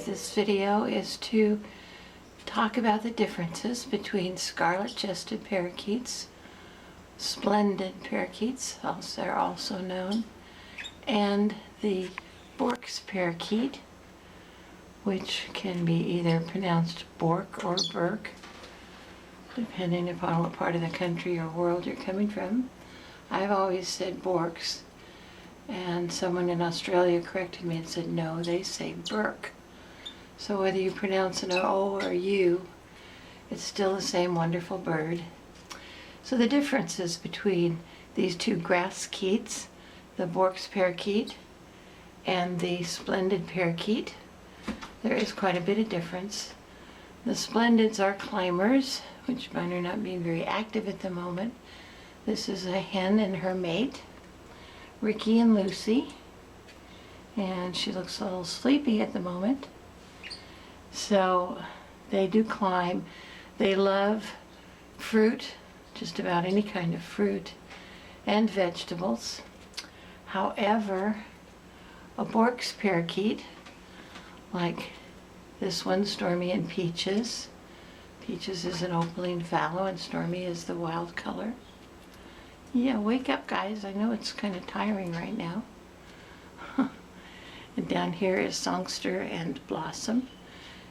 this video is to talk about the differences between Scarlet-chested Parakeets, Splendid parakeets, as they're also known, and the Bourke's parakeet, which can be either pronounced Bourke or Bourke, depending upon what part of the country or world you're coming from. I've always said Bourke's, and someone in Australia corrected me and said, no, they say Bourke. So whether you pronounce an O or U, it's still the same wonderful bird. So the differences between these two Grasskeets, the Bourke's parakeet and the Splendid parakeet, there is quite a bit of difference. The Splendids are climbers, which mine are not being very active at the moment. This is a hen and her mate, Ricky and Lucy, and she looks a little sleepy at the moment. So they do climb. They love fruit, just about any kind of fruit, and vegetables. However, a Bourke's parakeet, like this one, Stormy and Peaches. Peaches is an opaline fallow and Stormy is the wild color. Yeah, wake up guys, I know it's kind of tiring right now. And down here is Songster and Blossom.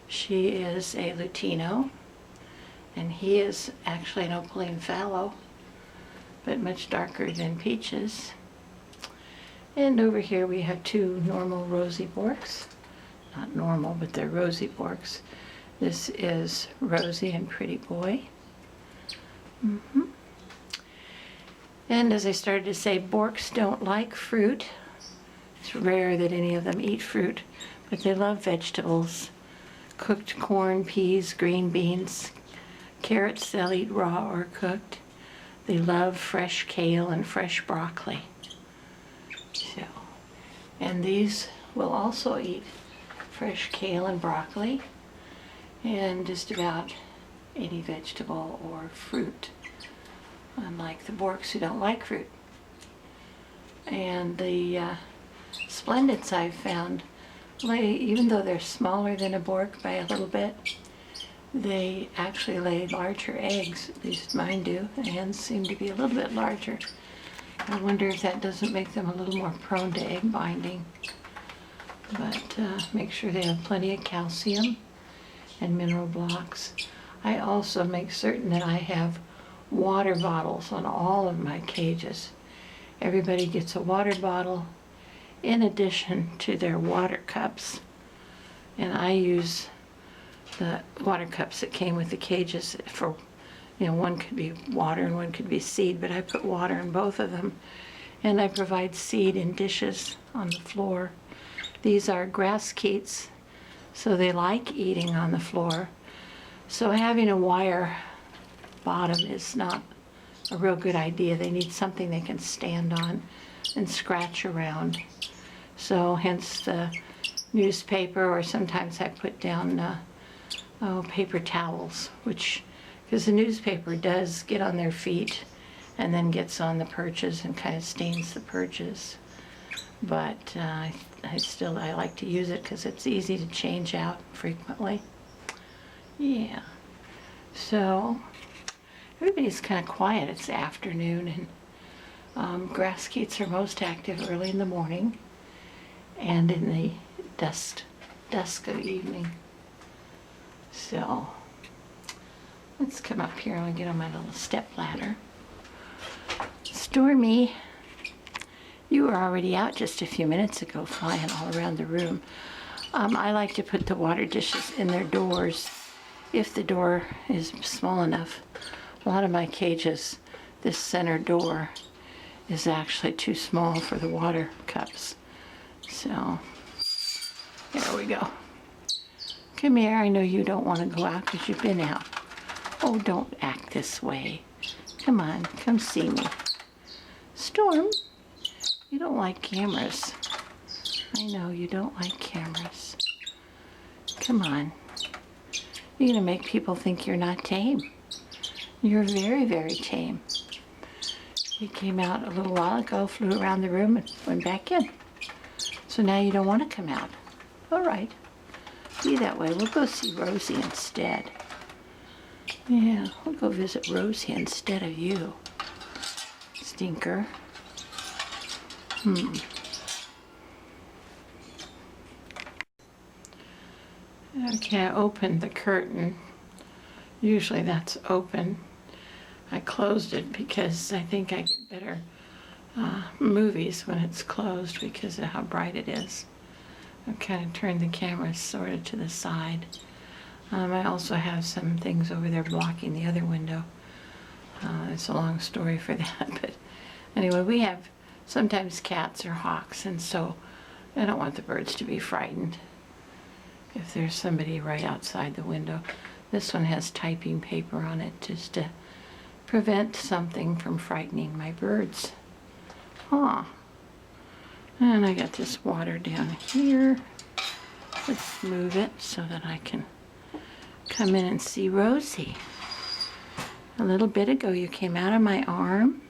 She is a Lutino, and he is actually an opaline fallow, but much darker than Peaches. And over here we have two normal rosy Bourkes. Not normal, but they're rosy Bourkes. This is Rosie and Pretty Boy. And as I started to say, Bourkes don't like fruit. It's rare that any of them eat fruit, but they love vegetables. Cooked corn, peas, green beans, carrots they'll eat raw or cooked. They love fresh kale and fresh broccoli. So, and these will also eat fresh kale and broccoli and just about any vegetable or fruit, unlike the Bourkes who don't like fruit. And the Splendids I've found lay, even though they're smaller than a Bourke by a little bit, they actually lay larger eggs, at least mine do. The hens seem to be a little bit larger. I wonder if that doesn't make them a little more prone to egg binding. But make sure they have plenty of calcium and mineral blocks. I also make certain that I have water bottles on all of my cages. Everybody gets a water bottle in addition to their water cups. And I use the water cups that came with the cages for, one could be water and one could be seed, but I put water in both of them. And I provide seed in dishes on the floor. These are Grasskeets, so they like eating on the floor. So having a wire bottom is not a real good idea. They need something they can stand on and scratch around. So hence the newspaper, or sometimes I put down paper towels, because the newspaper does get on their feet and then gets on the perches and kind of stains the perches. But I like to use it because it's easy to change out frequently. Yeah. So everybody's kind of quiet. It's afternoon, and Grasskeets are most active early in the morning and in the dusk of evening. So let's come up here and get on my little step ladder. Stormy, you were already out just a few minutes ago, flying all around the room. I like to put the water dishes in their doors if the door is small enough. A lot of my cages, this center door is actually too small for the water cups. So there we go. Come here, I know you don't want to go out because you've been out. Oh, don't act this way. Come on, come see me. Storm, you don't like cameras. I know you don't like cameras. Come on. You're gonna make people think you're not tame. You're very, very tame. You came out a little while ago, flew around the room and went back in. So now you don't want to come out. All right. be that way. We'll go see Rosie instead. Yeah, we'll go visit Rosie instead of you, stinker. Okay, I opened the curtain. Usually that's open. I closed it because I think I get better movies when it's closed because of how bright it is. I've kind of turned the camera sort of to the side. I also have some things over there blocking the other window. It's a long story for that, but anyway, we have sometimes cats or hawks, and so I don't want the birds to be frightened if there's somebody right outside the window. This one has typing paper on it just to prevent something from frightening my birds. And I got this water down here. Let's move it so that I can come in and see Rosie. A little bit ago you came out of my arm.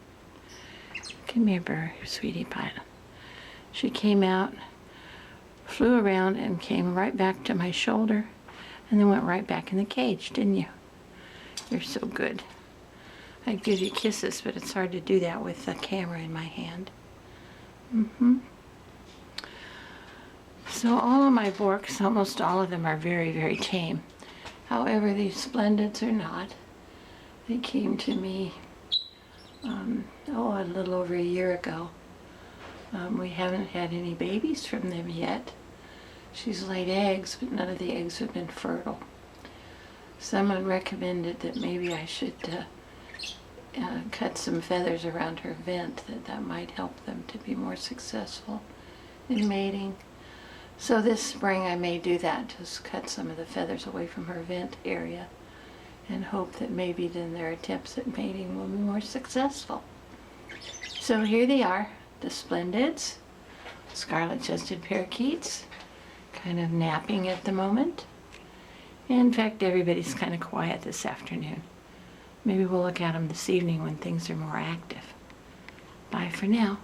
Come here, sweetie pie. She came out, flew around, and came right back to my shoulder, and then went right back in the cage, didn't you? You're so good. I'd give you kisses, but it's hard to do that with the camera in my hand. So all of my Bourkes, almost all of them, are very, very tame. However, these Splendids are not. They came to me, a little over a year ago. We haven't had any babies from them yet. She's laid eggs, but none of the eggs have been fertile. Someone recommended that maybe I should cut some feathers around her vent, that might help them to be more successful in mating. So this spring I may do that, just cut some of the feathers away from her vent area and hope that maybe then their attempts at mating will be more successful. So here they are, the Splendids, Scarlet-chested Parakeets, kind of napping at the moment. In fact, everybody's kind of quiet this afternoon. Maybe we'll look at them this evening when things are more active. Bye for now.